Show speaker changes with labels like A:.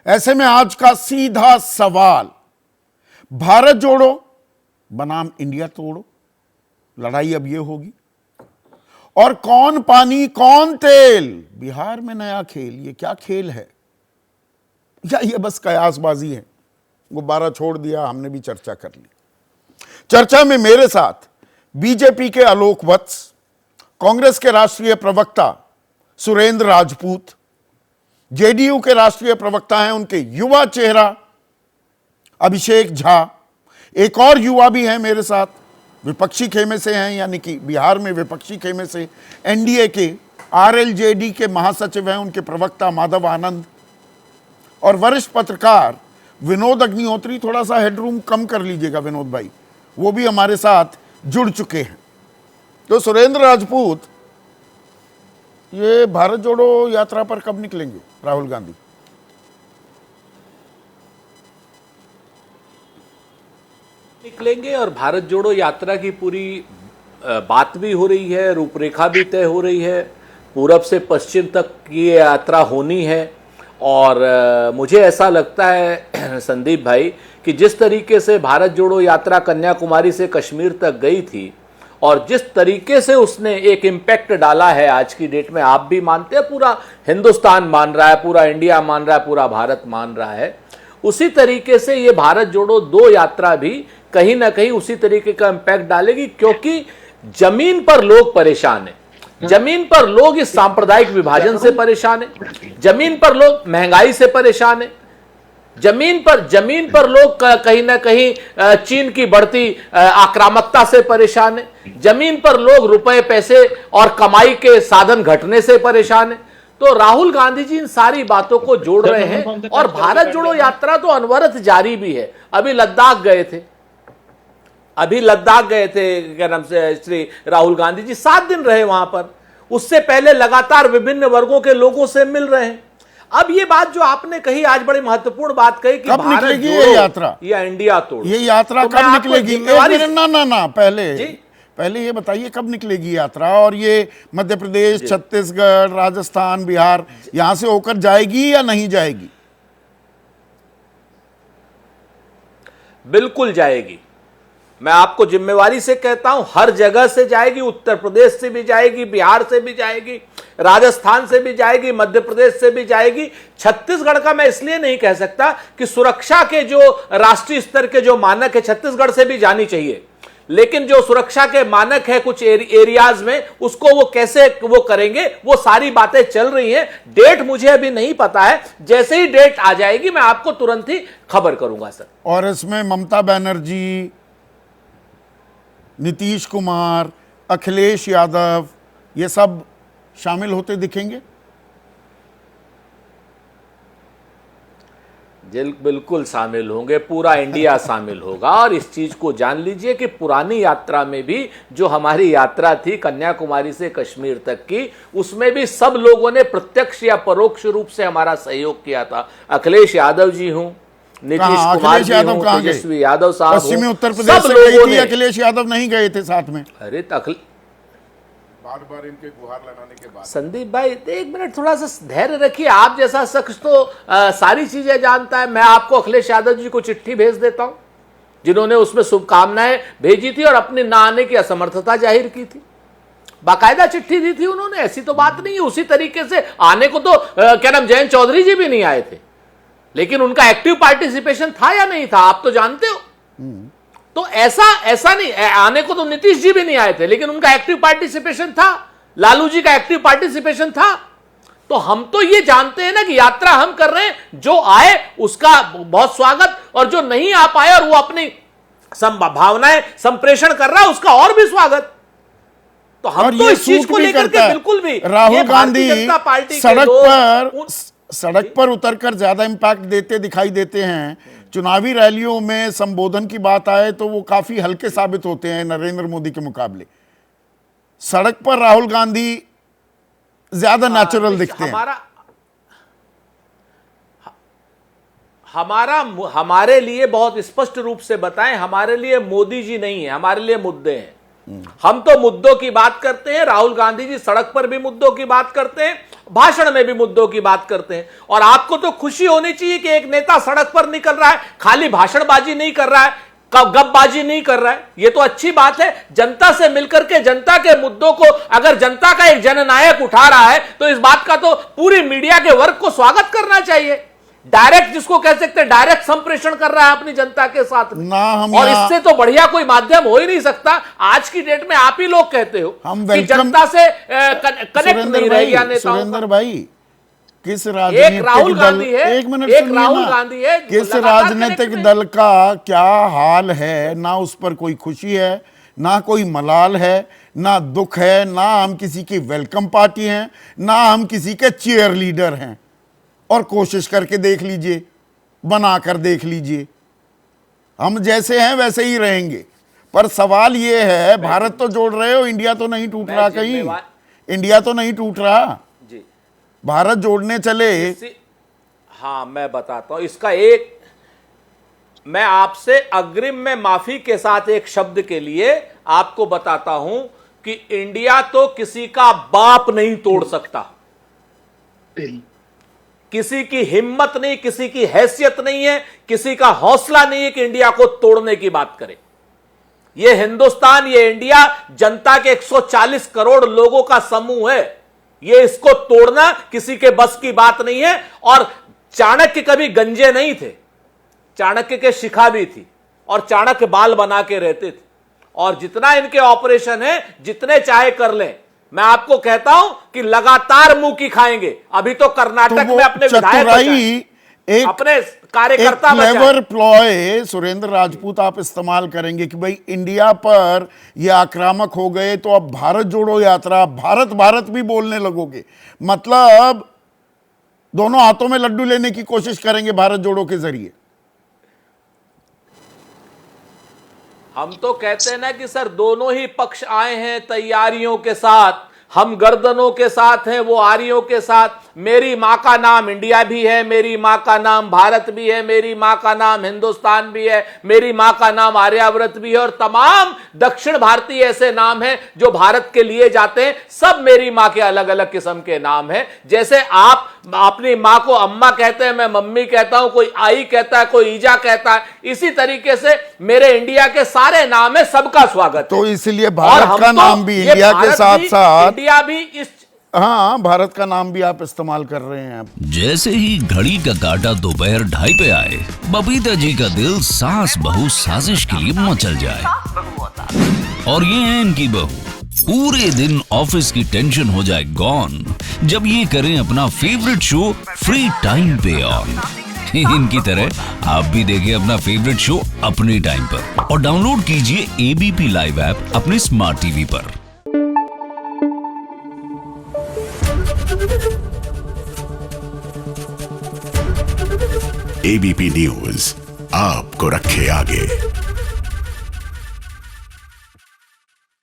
A: ऐसे में आज का सीधा सवाल, भारत जोड़ो बनाम इंडिया तोड़ो, लड़ाई अब यह होगी। और कौन पानी कौन तेल, बिहार में नया खेल। ये क्या खेल है या ये बस कयासबाजी है? गुब्बारा छोड़ दिया, हमने भी चर्चा कर ली। चर्चा में मेरे साथ बीजेपी के आलोक वत्स, कांग्रेस के राष्ट्रीय प्रवक्ता सुरेंद्र राजपूत, जेडीयू के राष्ट्रीय प्रवक्ता हैं उनके युवा चेहरा अभिषेक झा, एक और युवा भी हैं मेरे साथ, विपक्षी खेमे से हैं, यानी कि बिहार में विपक्षी खेमे से एनडीए के आरएलजेडी के महासचिव हैं, उनके प्रवक्ता माधव आनंद, और वरिष्ठ पत्रकार विनोद अग्निहोत्री। थोड़ा सा हेडरूम कम कर लीजिएगा विनोद भाई, वो भी हमारे साथ जुड़ चुके हैं। तो सुरेंद्र राजपूत, ये भारत जोड़ो यात्रा पर कब निकलेंगे राहुल गांधी?
B: निकलेंगे और भारत जोड़ो यात्रा की पूरी बात भी हो रही है, रूपरेखा भी तय हो रही है, पूरब से पश्चिम तक की यात्रा होनी है। और मुझे ऐसा लगता है संदीप भाई कि जिस तरीके से भारत जोड़ो यात्रा कन्याकुमारी से कश्मीर तक गई थी और जिस तरीके से उसने एक इम्पैक्ट डाला है आज की डेट में, आप भी मानते हैं, पूरा हिंदुस्तान मान रहा है, पूरा इंडिया मान रहा है, पूरा भारत मान रहा है, उसी तरीके से ये भारत जोड़ो दो यात्रा भी कहीं ना कहीं उसी तरीके का इम्पैक्ट डालेगी। क्योंकि जमीन पर लोग परेशान हैं, जमीन पर लोग इस सांप्रदायिक विभाजन से परेशान हैं, जमीन पर लोग महंगाई से परेशान हैं, जमीन पर लोग कहीं ना कहीं चीन की बढ़ती आक्रामकता से परेशान है, जमीन पर लोग रुपए पैसे और कमाई के साधन घटने से परेशान है। तो राहुल गांधी जी इन सारी बातों को जोड़ रहे हैं और भारत जोड़ो यात्रा तो अनवरत जारी भी है। अभी लद्दाख गए थे, क्या नाम से, श्री राहुल गांधी जी 7 दिन रहे वहां पर। उससे पहले लगातार विभिन्न वर्गों के लोगों से मिल रहे हैं। अब ये बात जो आपने कही, आज बड़ी महत्वपूर्ण बात कही कि
A: कब निकलेगी ये यात्रा
B: या इंडिया तोड़ो,
A: ये यात्रा तो कब निकलेगी? ना पहले ये बताइए कब निकलेगी यात्रा, और ये मध्य प्रदेश, छत्तीसगढ़, राजस्थान, बिहार, यहां से होकर जाएगी या नहीं जाएगी?
B: बिल्कुल जाएगी। मैं आपको जिम्मेवारी से कहता हूं, हर जगह से जाएगी। उत्तर प्रदेश से भी जाएगी, बिहार से भी जाएगी, राजस्थान से भी जाएगी, मध्य प्रदेश से भी जाएगी। छत्तीसगढ़ का मैं इसलिए नहीं कह सकता कि सुरक्षा के जो राष्ट्रीय स्तर के जो मानक है, छत्तीसगढ़ से भी जानी चाहिए, लेकिन जो सुरक्षा के मानक है कुछ एरियाज में, उसको वो कैसे वो करेंगे, वो सारी बातें चल रही हैं। डेट मुझे अभी नहीं पता है, जैसे ही डेट आ जाएगी मैं आपको तुरंत ही खबर करूंगा सर।
A: और इसमें ममता बनर्जी, नीतीश कुमार, अखिलेश यादव, ये सब शामिल होते दिखेंगे?
B: बिल्कुल शामिल होंगे, पूरा इंडिया शामिल होगा। और इस चीज को जान लीजिए कि पुरानी यात्रा में भी जो हमारी यात्रा थी कन्याकुमारी से कश्मीर तक की, उसमें भी सब लोगों ने प्रत्यक्ष या परोक्ष रूप से हमारा सहयोग किया था। अखिलेश यादव जी हूं, नीतीश कुमार जी हूं, तेजस्वी यादव साहब,
A: पश्चिमी उत्तर प्रदेश से गई थी, अखिलेश यादव नहीं गए थे साथ में।
B: अरे
A: बार इनके गुहार लगाने के बाद।
B: संदीप भाई एक मिनट, थोड़ा सा धैर्य रखिए। आप जैसा शख्स तो सारी चीजें जानता है। मैं आपको अखिलेश यादव जी को चिट्ठी भेज देता हूं, जिन्होंने उसमें शुभकामनाएं भेजी थी और अपने न आने की असमर्थता जाहिर की थी। बाकायदा चिट्ठी दी थी उन्होंने, ऐसी तो बात नहीं है। उसी तरीके से आने को तो क्या नाम, जयंत चौधरी जी भी नहीं आए थे, लेकिन उनका एक्टिव पार्टिसिपेशन था या नहीं था, आप तो जानते हो। तो ऐसा नहीं, आने को तो नीतीश जी भी नहीं आए थे, लेकिन उनका एक्टिव पार्टिसिपेशन था, लालू जी का एक्टिव पार्टिसिपेशन था। तो हम तो ये जानते हैं ना कि यात्रा हम कर रहे हैं, जो आए उसका बहुत स्वागत, और जो नहीं आ पाए और वो अपनी भावनाएं संप्रेषण कर रहा है, उसका और भी स्वागत। तो हम तो इस चीज को लेकर के बिल्कुल भी,
A: राहुल गांधी सड़क पर उतरकर ज्यादा इंपैक्ट देते दिखाई देते हैं। चुनावी रैलियों में संबोधन की बात आए तो वो काफी हल्के साबित होते हैं नरेंद्र मोदी के मुकाबले। सड़क पर राहुल गांधी ज्यादा नेचुरल दिखते हैं।
B: हमारे लिए बहुत स्पष्ट रूप से बताएं, हमारे लिए मोदी जी नहीं है, हमारे लिए मुद्दे हैं। हम तो मुद्दों की बात करते हैं। राहुल गांधी जी सड़क पर भी मुद्दों की बात करते हैं, भाषण में भी मुद्दों की बात करते हैं। और आपको तो खुशी होनी चाहिए कि एक नेता सड़क पर निकल रहा है, खाली भाषणबाजी नहीं कर रहा है, गपबाजी नहीं कर रहा है। यह तो अच्छी बात है। जनता से मिलकर के जनता के मुद्दों को अगर जनता का एक जननायक उठा रहा है तो इस बात का तो पूरी मीडिया के वर्ग को स्वागत करना चाहिए। डायरेक्ट, जिसको कह सकते हैं डायरेक्ट संप्रेषण कर रहा है अपनी जनता के साथ में।
A: ना हम
B: और इससे तो बढ़िया कोई माध्यम हो ही नहीं सकता। आज की डेट में आप ही लोग कहते हो
A: हम
B: कि जनता से कनेक्ट नहीं रह गया नेताओं का।
A: सुरेंद्र भाई, किस
B: एक
A: राजनीतिक
B: राहुल
A: दल,
B: गांधी है,
A: एक मिनट
B: एक
A: सुनिए
B: राहुल
A: ना,
B: गांधी है,
A: किस
B: लगातार
A: राजनीतिक
B: कनेक्ट में।
A: दल का क्या हाल है, ना उस पर कोई खुशी है, ना कोई मलाल है, ना दुख है, ना हम किसी की वेलकम पार्टी हैं, ना हम किसी के चीयर लीडर हैं। और कोशिश करके देख लीजिए, बनाकर देख लीजिए, हम जैसे हैं वैसे ही रहेंगे। पर सवाल ये है, भारत तो जोड़ रहे हो, इंडिया तो नहीं टूट रहा कहीं, इंडिया तो नहीं टूट रहा
B: जी,
A: भारत जोड़ने चले।
B: हाँ, मैं बताता हूं इसका एक, मैं आपसे अग्रिम में माफी के साथ एक शब्द के लिए आपको बताता हूं कि इंडिया तो किसी का बाप नहीं तोड़ सकता। किसी की हिम्मत नहीं, किसी की हैसियत नहीं है, किसी का हौसला नहीं है कि इंडिया को तोड़ने की बात करे। यह हिंदुस्तान, यह इंडिया जनता के 140 करोड़ लोगों का समूह है। यह, इसको तोड़ना किसी के बस की बात नहीं है। और चाणक्य कभी गंजे नहीं थे, चाणक्य के शिखा भी थी और चाणक्य बाल बना के रहते थे। और जितना इनके ऑपरेशन है, जितने चाहे कर लें, मैं आपको कहता हूं कि लगातार मुंह की खाएंगे। अभी तो कर्नाटक में अपने विधायक बचाए, अपने कार्यकर्ता बचाए।
A: क्लेवर प्लॉय सुरेंद्र राजपूत आप इस्तेमाल करेंगे कि भाई इंडिया पर ये आक्रामक हो गए तो अब भारत जोड़ो यात्रा, भारत भारत भी बोलने लगोगे। मतलब दोनों हाथों में लड्डू लेने की कोशिश करेंगे भारत जोड़ो के जरिए।
B: हम तो कहते हैं ना कि सर दोनों ही पक्ष आए हैं तैयारियों के साथ। हम गर्दनों के साथ हैं, वो आरियों के साथ। मेरी मां का नाम इंडिया भी है, मेरी मां का नाम भारत भी है, मेरी मां का नाम हिंदुस्तान भी है, मेरी मां का नाम आर्यावर्त भी है। और तमाम दक्षिण भारतीय ऐसे नाम हैं जो भारत के लिए जाते हैं। सब मेरी मां के अलग अलग किस्म के नाम हैं। जैसे आप अपनी मां को अम्मा कहते हैं, मैं मम्मी कहता हूं, कोई आई कहता है, कोई ईजा कहता है। इसी तरीके से मेरे इंडिया के सारे नाम है, सबका स्वागत
A: तो
B: है।
A: इसलिए भारत का नाम भी इंडिया के साथ साथ
B: इंडिया भी इस,
A: हाँ, भारत का नाम भी आप इस्तेमाल कर रहे हैं।
C: जैसे ही घड़ी का काटा दोपहर 2:30 पे आए, बबीता जी का दिल सास बहू साजिश के लिए मचल जाए। और ये है इनकी बहू, पूरे दिन ऑफिस की टेंशन हो जाए गॉन जब ये करें अपना फेवरेट शो फ्री टाइम पे ऑन। इनकी तरह आप भी देखिए अपना फेवरेट शो अपने टाइम पर और डाउनलोड कीजिए एबीपी लाइव ऐप अपने स्मार्ट टीवी पर।
D: एबीपी न्यूज आपको रखे आगे।